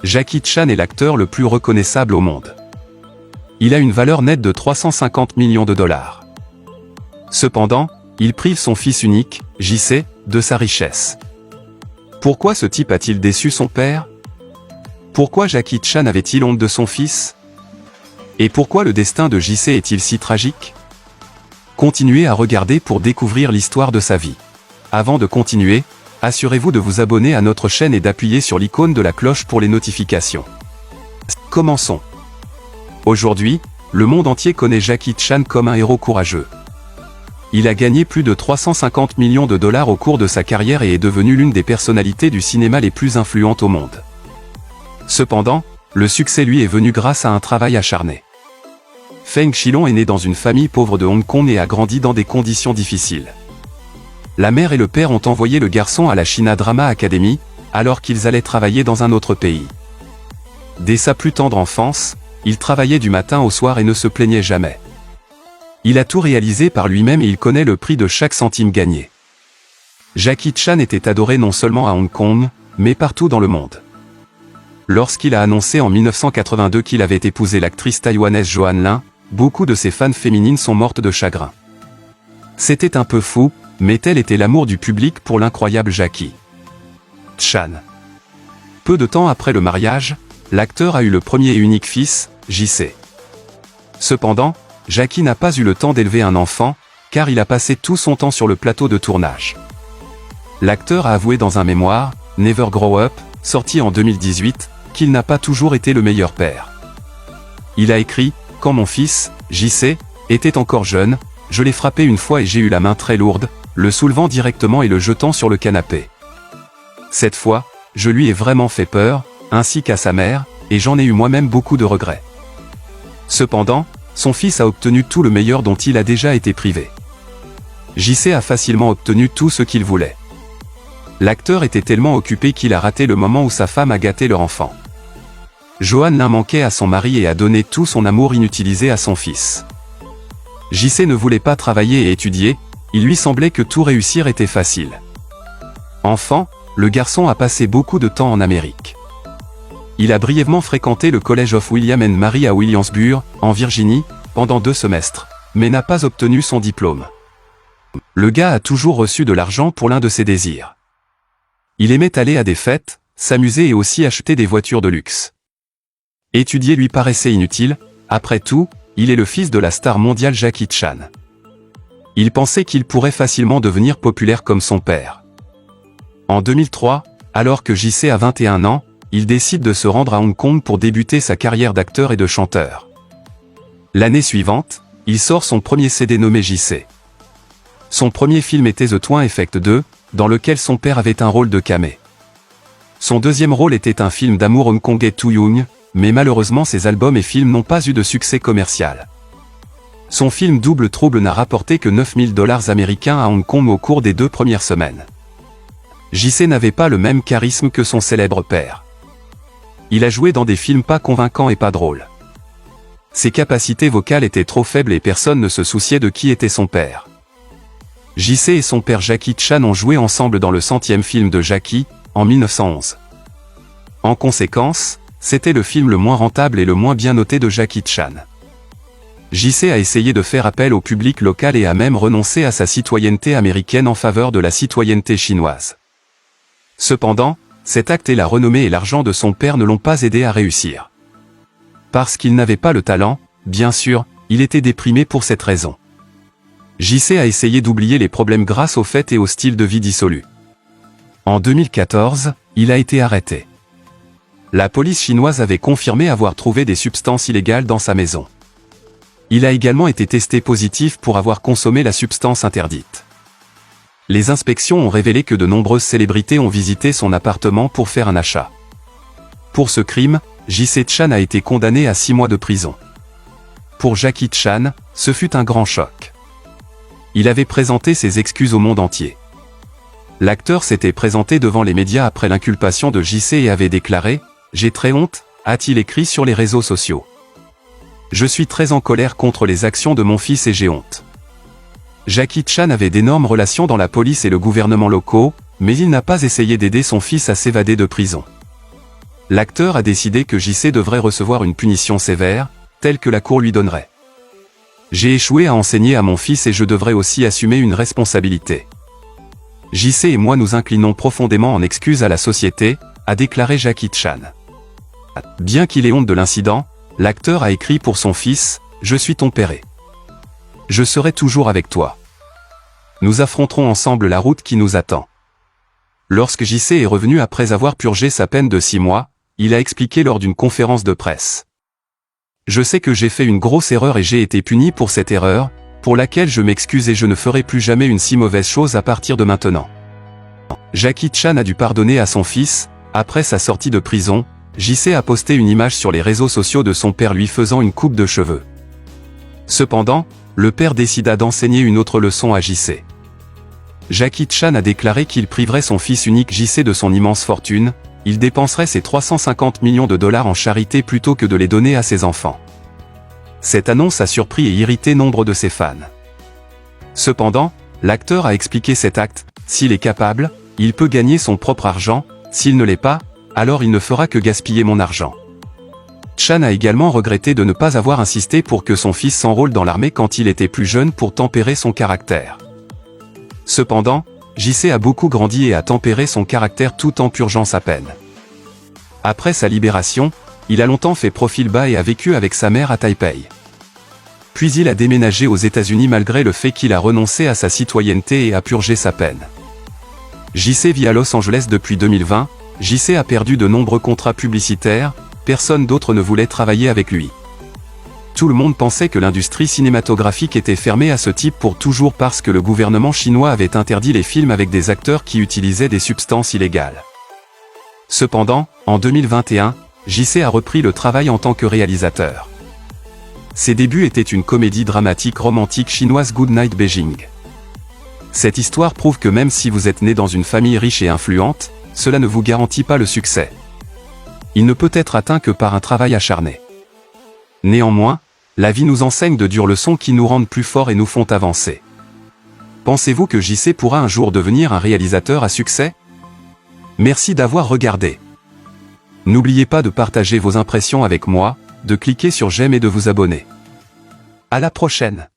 Jackie Chan est l'acteur le plus reconnaissable au monde. Il a une valeur nette de 350 millions de dollars. Cependant, il prive son fils unique, JC, de sa richesse. Pourquoi ce type a-t-il déçu son père? Pourquoi Jackie Chan avait-il honte de son fils? Et pourquoi le destin de JC est-il si tragique? Continuez à regarder pour découvrir l'histoire de sa vie. Avant de continuer, assurez-vous de vous abonner à notre chaîne et d'appuyer sur l'icône de la cloche pour les notifications. Commençons. Aujourd'hui, le monde entier connaît Jackie Chan comme un héros courageux. Il a gagné plus de 350 millions de dollars au cours de sa carrière et est devenu l'une des personnalités du cinéma les plus influentes au monde. Cependant, le succès lui est venu grâce à un travail acharné. Feng Shilong est né dans une famille pauvre de Hong Kong et a grandi dans des conditions difficiles. La mère et le père ont envoyé le garçon à la China Drama Academy, alors qu'ils allaient travailler dans un autre pays. Dès sa plus tendre enfance, il travaillait du matin au soir et ne se plaignait jamais. Il a tout réalisé par lui-même et il connaît le prix de chaque centime gagné. Jackie Chan était adoré non seulement à Hong Kong, mais partout dans le monde. Lorsqu'il a annoncé en 1982 qu'il avait épousé l'actrice taïwanaise Joanne Lin, beaucoup de ses fans féminines sont mortes de chagrin. C'était un peu fou, mais tel était l'amour du public pour l'incroyable Jackie Chan. Peu de temps après le mariage, l'acteur a eu le premier et unique fils, JC. Cependant, Jackie n'a pas eu le temps d'élever un enfant, car il a passé tout son temps sur le plateau de tournage. L'acteur a avoué dans un mémoire, Never Grow Up, sorti en 2018, qu'il n'a pas toujours été le meilleur père. Il a écrit « Quand mon fils, JC, était encore jeune, je l'ai frappé une fois et j'ai eu la main très lourde, le soulevant directement et le jetant sur le canapé. Cette fois, je lui ai vraiment fait peur, ainsi qu'à sa mère, et j'en ai eu moi-même beaucoup de regrets. » Cependant, son fils a obtenu tout le meilleur dont il a déjà été privé. JC a facilement obtenu tout ce qu'il voulait. L'acteur était tellement occupé qu'il a raté le moment où sa femme a gâté leur enfant. Joanne Lin manquait à son mari et a donné tout son amour inutilisé à son fils. JC ne voulait pas travailler et étudier, il lui semblait que tout réussir était facile. Enfant, le garçon a passé beaucoup de temps en Amérique. Il a brièvement fréquenté le College of William and Mary à Williamsburg, en Virginie, pendant 2 semestres, mais n'a pas obtenu son diplôme. Le gars a toujours reçu de l'argent pour l'un de ses désirs. Il aimait aller à des fêtes, s'amuser et aussi acheter des voitures de luxe. Étudier lui paraissait inutile, après tout, il est le fils de la star mondiale Jackie Chan. Il pensait qu'il pourrait facilement devenir populaire comme son père. En 2003, alors que JC a 21 ans, il décide de se rendre à Hong Kong pour débuter sa carrière d'acteur et de chanteur. L'année suivante, il sort son premier CD nommé JC. Son premier film était The Twin Effect 2, dans lequel son père avait un rôle de camé. Son deuxième rôle était un film d'amour hongkongais To Young, mais malheureusement ses albums et films n'ont pas eu de succès commercial. Son film Double Trouble n'a rapporté que 9 000 $ américains à Hong Kong au cours des 2 premières semaines. JC n'avait pas le même charisme que son célèbre père. Il a joué dans des films pas convaincants et pas drôles. Ses capacités vocales étaient trop faibles et personne ne se souciait de qui était son père. JC et son père Jackie Chan ont joué ensemble dans le 100e film de Jackie, en 1911. En conséquence, c'était le film le moins rentable et le moins bien noté de Jackie Chan. JC a essayé de faire appel au public local et a même renoncé à sa citoyenneté américaine en faveur de la citoyenneté chinoise. Cependant, cet acte et la renommée et l'argent de son père ne l'ont pas aidé à réussir. Parce qu'il n'avait pas le talent, bien sûr, il était déprimé pour cette raison. JC a essayé d'oublier les problèmes grâce aux fêtes et au style de vie dissolu. En 2014, il a été arrêté. La police chinoise avait confirmé avoir trouvé des substances illégales dans sa maison. Il a également été testé positif pour avoir consommé la substance interdite. Les inspections ont révélé que de nombreuses célébrités ont visité son appartement pour faire un achat. Pour ce crime, JC Chan a été condamné à 6 mois de prison. Pour Jackie Chan, ce fut un grand choc. Il avait présenté ses excuses au monde entier. L'acteur s'était présenté devant les médias après l'inculpation de JC et avait déclaré « J'ai très honte », a-t-il écrit sur les réseaux sociaux. « Je suis très en colère contre les actions de mon fils et j'ai honte. » Jackie Chan avait d'énormes relations dans la police et le gouvernement locaux, mais il n'a pas essayé d'aider son fils à s'évader de prison. l'acteur a décidé que JC devrait recevoir une punition sévère, telle que la cour lui donnerait. J'ai échoué à enseigner à mon fils et je devrais aussi assumer une responsabilité. JC et moi nous inclinons profondément en excuses à la société, a déclaré Jackie Chan. Bien qu'il ait honte de l'incident, l'acteur a écrit pour son fils « Je suis ton père. Je serai toujours avec toi. Nous affronterons ensemble la route qui nous attend. » Lorsque JC est revenu après avoir purgé sa peine de 6 mois, il a expliqué lors d'une conférence de presse. « Je sais que j'ai fait une grosse erreur et j'ai été puni pour cette erreur, pour laquelle je m'excuse et je ne ferai plus jamais une si mauvaise chose à partir de maintenant. » Jackie Chan a dû pardonner à son fils. Après sa sortie de prison, JC a posté une image sur les réseaux sociaux de son père lui faisant une coupe de cheveux. Cependant, le père décida d'enseigner une autre leçon à JC. Jackie Chan a déclaré qu'il priverait son fils unique JC de son immense fortune, il dépenserait ses 350 millions de dollars en charité plutôt que de les donner à ses enfants. Cette annonce a surpris et irrité nombre de ses fans. Cependant, l'acteur a expliqué cet acte, s'il est capable, il peut gagner son propre argent, s'il ne l'est pas, alors il ne fera que gaspiller mon argent. Chan a également regretté de ne pas avoir insisté pour que son fils s'enrôle dans l'armée quand il était plus jeune pour tempérer son caractère. Cependant, JC a beaucoup grandi et a tempéré son caractère tout en purgeant sa peine. Après sa libération, il a longtemps fait profil bas et a vécu avec sa mère à Taipei. Puis il a déménagé aux États-Unis malgré le fait qu'il a renoncé à sa citoyenneté et a purgé sa peine. JC vit à Los Angeles depuis 2020, JC a perdu de nombreux contrats publicitaires, personne d'autre ne voulait travailler avec lui. Tout le monde pensait que l'industrie cinématographique était fermée à ce type pour toujours parce que le gouvernement chinois avait interdit les films avec des acteurs qui utilisaient des substances illégales. Cependant, en 2021, JC a repris le travail en tant que réalisateur. Ses débuts étaient une comédie dramatique romantique chinoise Good Night Beijing. Cette histoire prouve que même si vous êtes né dans une famille riche et influente, cela ne vous garantit pas le succès. Il ne peut être atteint que par un travail acharné. Néanmoins, la vie nous enseigne de dures leçons qui nous rendent plus forts et nous font avancer. Pensez-vous que JC pourra un jour devenir un réalisateur à succès? Merci d'avoir regardé. N'oubliez pas de partager vos impressions avec moi, de cliquer sur j'aime et de vous abonner. À la prochaine.